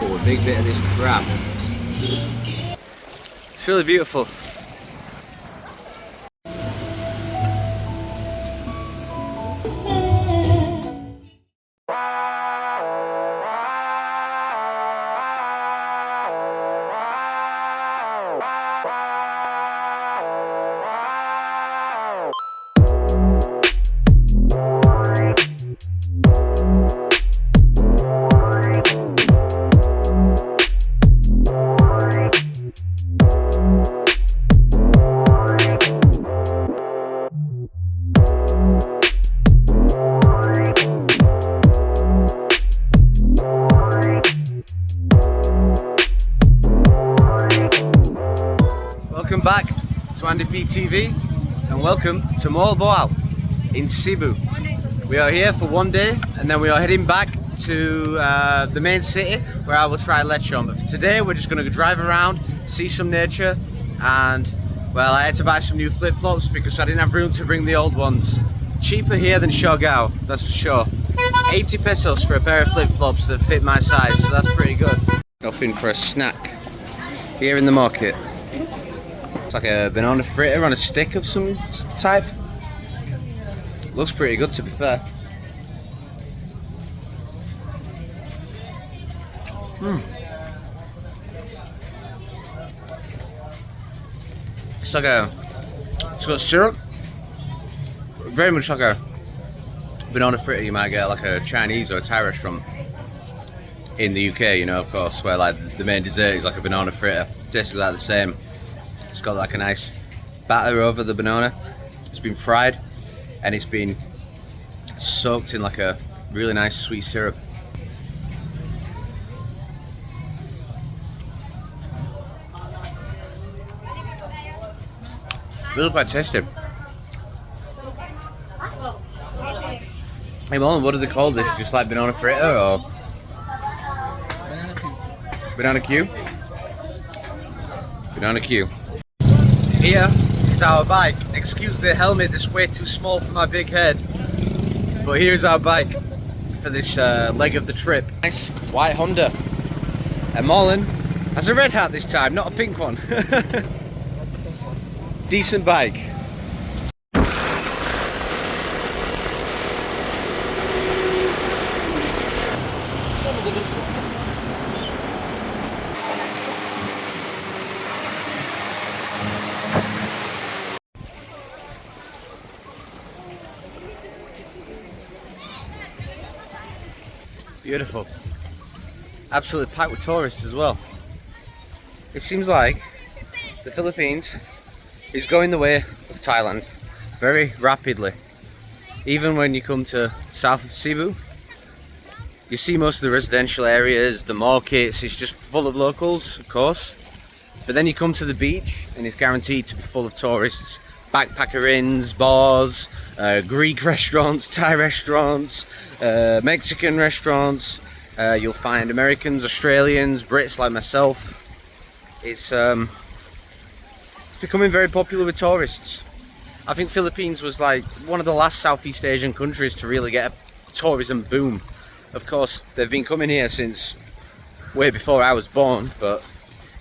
Oh, a big bit of this crab. It's really beautiful. Welcome back to Andy PTV and welcome to Moalboal in Cebu. We are here for one day and then we are heading back to the main city where I will try lechon. But for today we're just going to drive around, see some nature, and well, I had to buy some new flip-flops because I didn't have room to bring the old ones. Cheaper here than Siargao, that's for sure. 80 pesos for a pair of flip-flops that fit my size, so that's pretty good. Stopping for a snack here in the market. It's like a banana fritter on a stick of some type. Looks pretty good, to be fair. It's got syrup. Very much like a banana fritter you might get at like a Chinese or a Thai restaurant in the UK, you know, of course, where like the main dessert is like a banana fritter. Tastes like the same. It's got like a nice batter over the banana. It's been fried and it's been soaked in like a really nice sweet syrup. Really quite tasty. Hey Molan, what do they call this? Just like banana fritter or? Banana Q? Banana Q. Here is our bike. Excuse the helmet, it's way too small for my big head. But here's our bike for this leg of the trip. Nice white Honda. And Molan has a red hat this time, not a pink one. Decent bike. Beautiful. Absolutely packed with tourists as well. It seems like the Philippines is going the way of Thailand very rapidly. Even when you come to south of Cebu, you see most of the residential areas, the markets, it's just full of locals, of course. But then you come to the beach and it's guaranteed to be full of tourists. Backpacker inns, bars, Greek restaurants, Thai restaurants, Mexican restaurants. You'll find Americans, Australians, Brits like myself. It's becoming very popular with tourists. I think Philippines was like one of the last Southeast Asian countries to really get a tourism boom. Of course, they've been coming here since way before I was born, but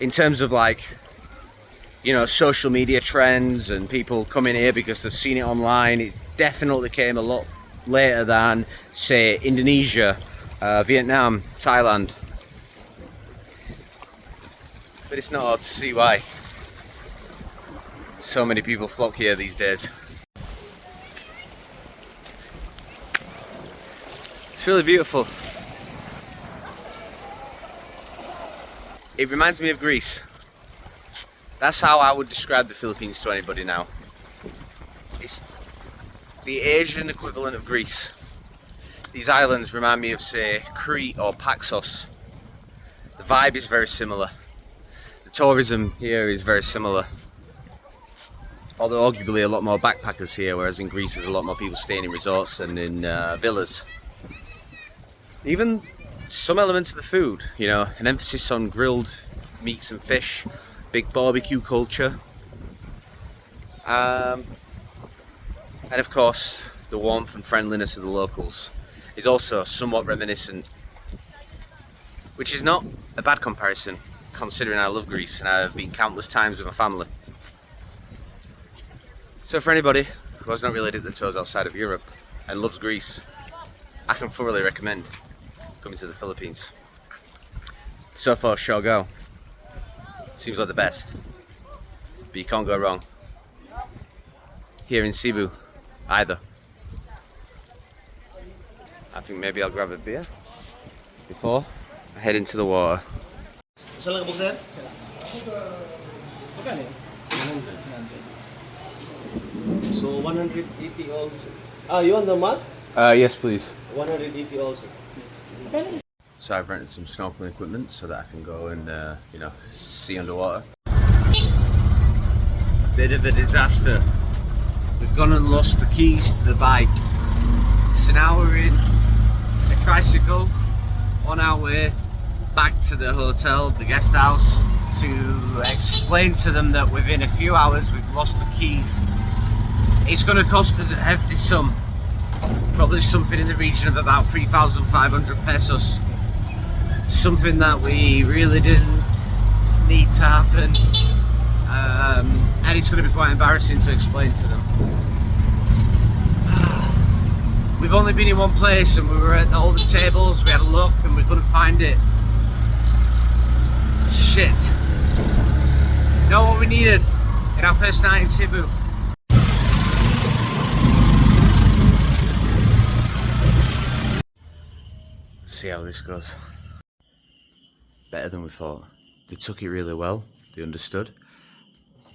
in terms of like, you know, social media trends and people coming here because they've seen it online, it definitely came a lot later than, say, Indonesia, Vietnam, Thailand. But it's not hard to see why so many people flock here these days. It's really beautiful. It reminds me of Greece. That's how I would describe the Philippines to anybody now. It's the Asian equivalent of Greece. These islands remind me of, say, Crete or Paxos. The vibe is very similar. The tourism here is very similar. Although arguably a lot more backpackers here, whereas in Greece there's a lot more people staying in resorts and in villas. Even some elements of the food, you know, an emphasis on grilled meats and fish, big barbecue culture. And of course, the warmth and friendliness of the locals is also somewhat reminiscent which is not a bad comparison considering I love Greece and I've been countless times with my family. So for anybody who has not really dipped their toes outside of Europe and loves Greece, I can thoroughly recommend coming to the Philippines. So far, Siargao seems like the best, but you can't go wrong here in Cebu either. I think maybe I'll grab a beer before I head into the water. So 180 also. Ah, you want the mask? Yes please. 180 also. So I've rented some snorkeling equipment so that I can go and see underwater. Bit of a disaster. We've gone and lost the keys to the bike. So now we're in a tricycle on our way back to the hotel, the guest house, to explain to them that within a few hours we've lost the keys. It's going to cost us a hefty sum, probably something in the region of about 3,500 pesos. Something that we really didn't need to happen, and it's going to be quite embarrassing to explain to them. We've only been in one place and we were at all the tables, we had a look and we couldn't find it. Shit. You know what we needed in our first night in Cebu? Let's see how this goes. Better than we thought. They took it really well, they understood.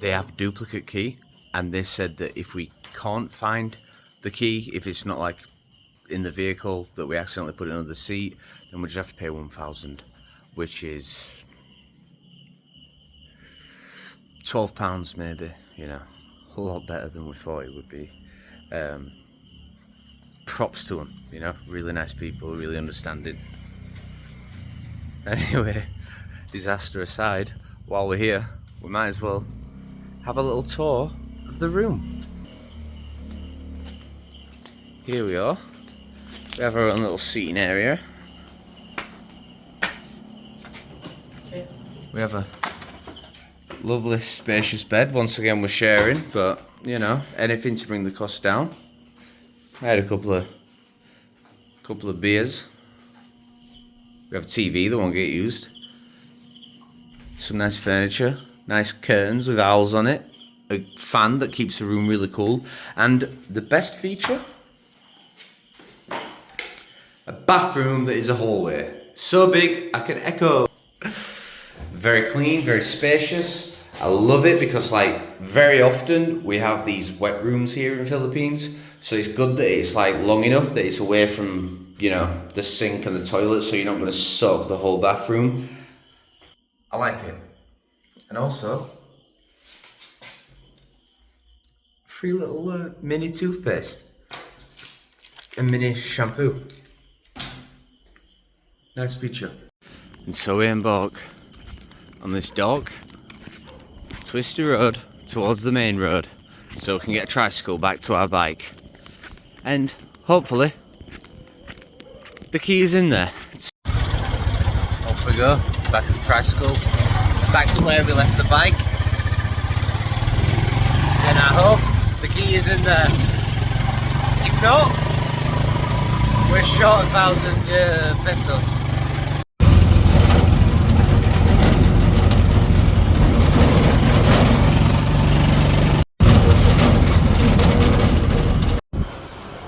They have duplicate key and they said that if we can't find the key, if it's not like in the vehicle that we accidentally put it under the seat, then we just have to pay 1,000, which is £12 maybe, you know, a lot better than we thought it would be. Props to them, you know, really nice people, really understanding. Anyway, disaster aside, while we're here, we might as well have a little tour of the room. Here we are. We have our own little seating area. We have a lovely spacious bed. Once again we're sharing, but you know, anything to bring the cost down. I had a couple of beers. We have a TV that won't get used. Some nice furniture, nice curtains with owls on it, a fan that keeps the room really cool, and the best feature, a bathroom that is a hallway. So big I can echo. Very clean, very spacious. I love it because like very often we have these wet rooms here in the Philippines, so it's good that it's like long enough that it's away from, you know, the sink and the toilet, so you're not going to soak the whole bathroom. I like it. And also, free little mini toothpaste and mini shampoo. Nice feature. And so we embark on this dark, twisty road towards the main road so we can get a tricycle back to our bike. And hopefully, the key is in there. Off we go, back to the tricycle, back to where we left the bike. And I hope the key is in there. If not, we're short 1,000 pesos.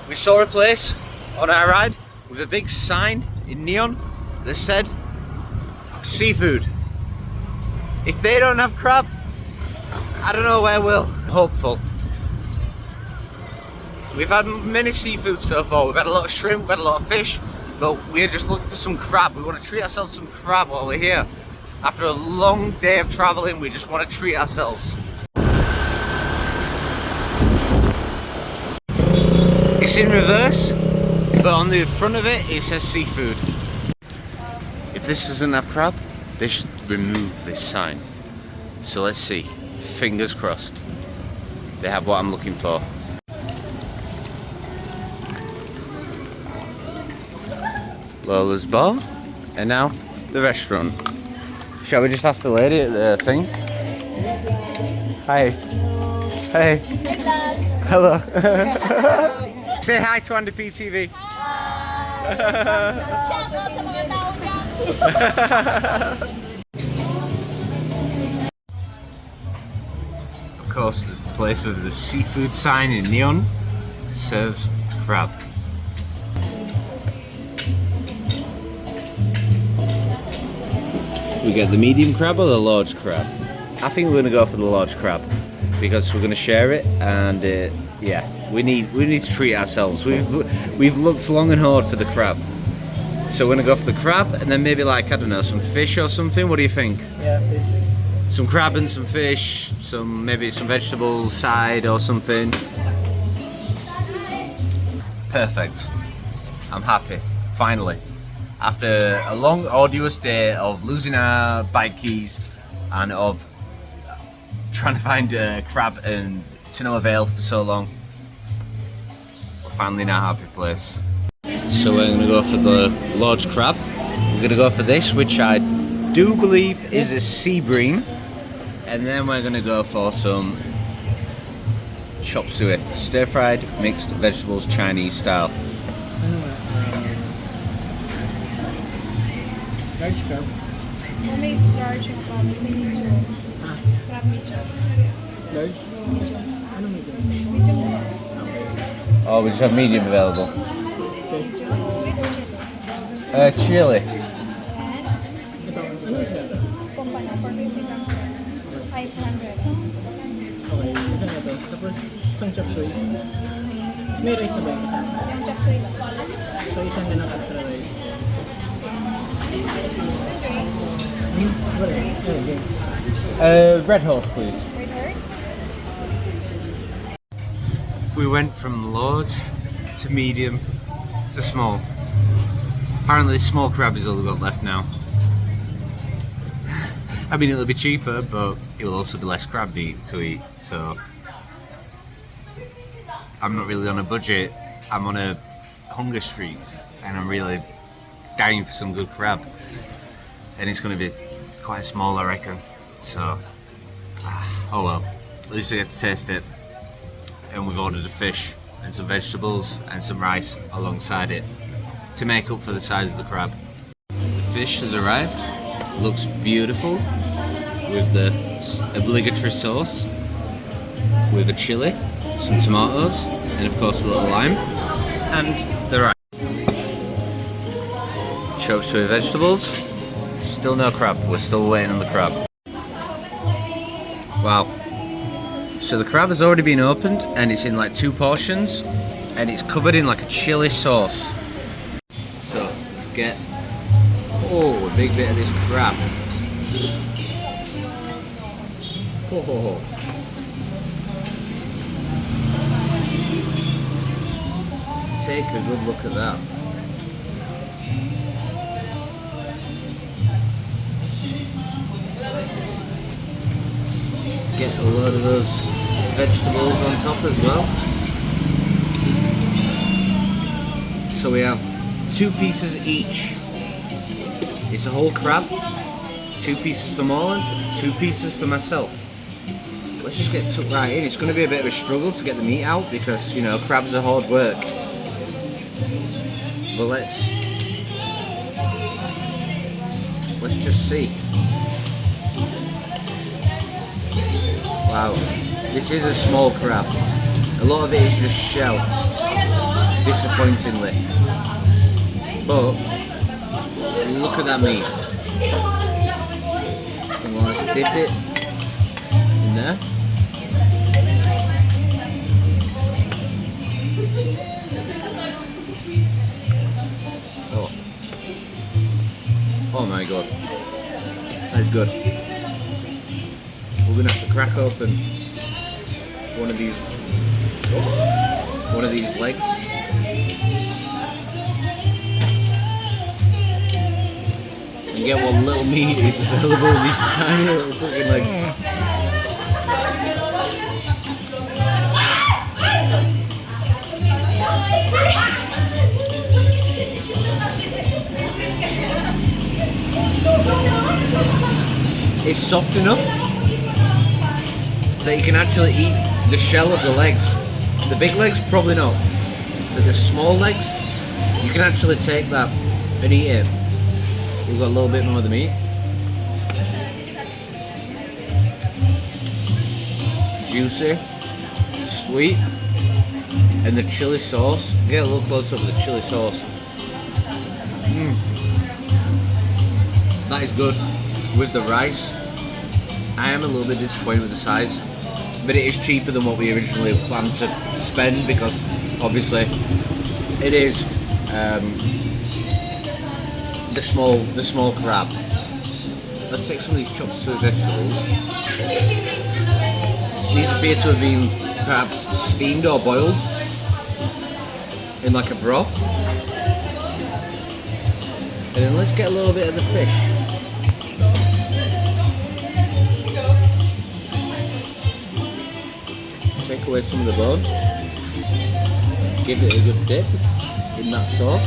We saw a place on our ride with a big sign in neon that said seafood. If they don't have crab, I don't know where will. Hopeful. We've had many seafood so far. We've had a lot of shrimp, we've had a lot of fish, but we're just looking for some crab. We want to treat ourselves to some crab while we're here. After a long day of traveling, we just want to treat ourselves. It's in reverse, but on the front of it says seafood. If this doesn't have crab, they should remove this sign. So let's see. Fingers crossed. They have what I'm looking for. Lola's bar, and now the restaurant. Shall we just ask the lady at the thing? Hi. Hey. Hello. Say hi to Andy PTV. Shout out sa mga tao dyan. Of course, the place with the seafood sign in neon serves crab. We get the medium crab or the large crab? I think we're gonna go for the large crab because we're gonna share it, and yeah, we need to treat ourselves. We've looked long and hard for the crab, so we're gonna go for the crab, and then maybe like, I don't know, some fish or something. What do you think? Yeah, fish. Some crab and some fish, maybe some vegetables side or something. Perfect. I'm happy. Finally. After a long, arduous day of losing our bike keys and of trying to find a crab and to no avail for so long, we're finally in a happy place. So we're going to go for the large crab. We're going to go for this, which I do believe is a sea bream. And then we're going to go for some chop suey, stir-fried mixed vegetables Chinese style. Large crab. May large yung crab. Crab medium. Large? Ano medium? Medium na. Oh, we just have medium available. Medium. Sweet or chili? Chili. Ito, ano is that? Kumpana for 50 grams. 500. Okay, isang ito. Tapos, isang chop suey. Tapos may rice na ba yung isa? Yung chop suey lang. So, isang na ng extra rice. Wala. Oh, drinks. Red horse, please. Red horse? We went from large to medium to small. Apparently, small crab is all we've got left now. I mean, it'll be cheaper, but it will also be less crab meat to eat. So, I'm not really on a budget. I'm on a hunger streak, and I'm really dying for some good crab. And it's going to be quite small, I reckon. So, oh well. At least I get to taste it. And we've ordered a fish and some vegetables and some rice alongside it to make up for the size of the crab. The fish has arrived. Looks beautiful with the obligatory sauce, with a chili, some tomatoes, and of course a little lime, and the rice. Chop suey vegetables. Still no crab. We're still waiting on the crab. Wow. So the crab has already been opened, and it's in like 2 portions, and it's covered in like a chili sauce. So let's get a big bit of this crab. Oh. Take a good look at that. Get a load of those vegetables on top as well. So we have 2 pieces each. It's a whole crab, 2 pieces for Marlon, 2 pieces for myself. Let's just get tucked right in. It's going to be a bit of a struggle to get the meat out because, you know, crabs are hard work. But let's just see. Wow, this is a small crab. A lot of it is just shell, disappointingly. But look at that meat. And let's dip it in there. Oh my god, that's good. We're gonna have to crack open one of these legs. And get what little meat is available in these tiny little fucking legs. It's soft enough that you can actually eat the shell of the legs. The big legs, probably not. But the small legs, you can actually take that and eat it. You've got a little bit more of the meat. Juicy, sweet, and the chili sauce. Get a little close up with the chili sauce. That is good with the rice. I am a little bit disappointed with the size, but it is cheaper than what we originally planned to spend because obviously it is the small crab. Let's take some of these chopped sweet vegetables. These appear to have been perhaps steamed or boiled in like a broth. And then let's get a little bit of the fish. Take away some of the bone. Give it a good dip in that sauce.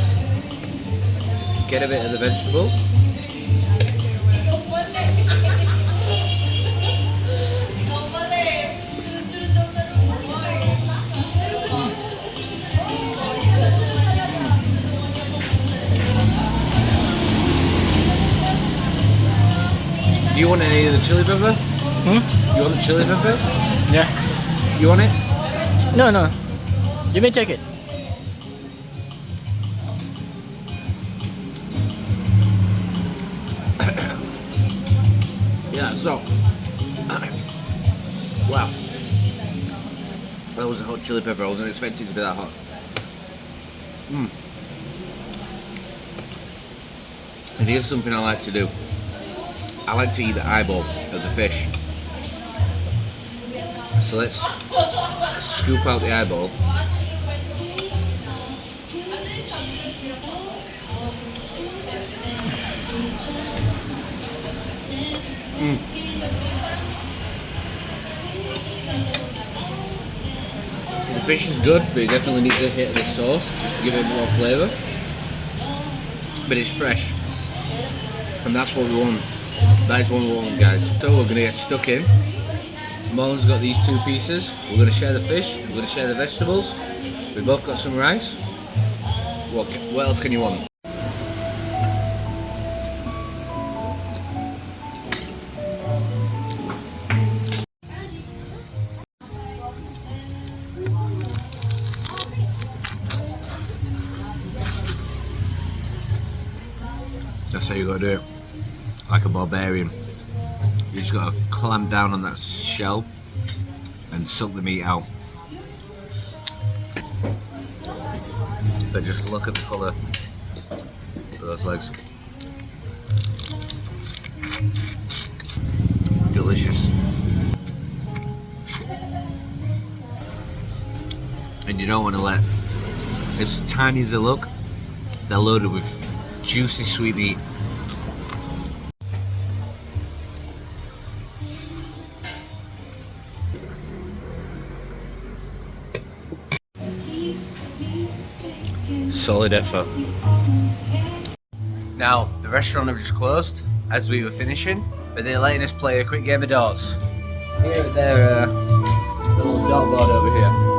Get a bit of the vegetable. Do you want any of the chili pepper? You want the chili pepper? Yeah. You want it? No, no. You may check it. Yeah, so wow. That was a hot chili pepper. I wasn't expecting it to be that hot. And here's something I like to do. I like to eat the eyeball of the fish. So let's scoop out the eyeball. The fish is good, but it definitely needs a hit of the sauce just to give it more flavour. But it's fresh, and that's what we want. That is what we want, guys. So we're gonna get stuck in. Marlon's got these two pieces. We're gonna share the fish. We're gonna share the vegetables. We've both got some rice. What else can you want? That's how you gotta do it. Like a barbarian. You just gotta clamp down on that shell and suck the meat out. But just look at the colour of those legs. Delicious. And you don't want to let, as tiny as they look, they're loaded with juicy sweet meat. Solid effort. Now, the restaurant have just closed as we were finishing, but they're letting us play a quick game of darts. Here at their little dart board over here.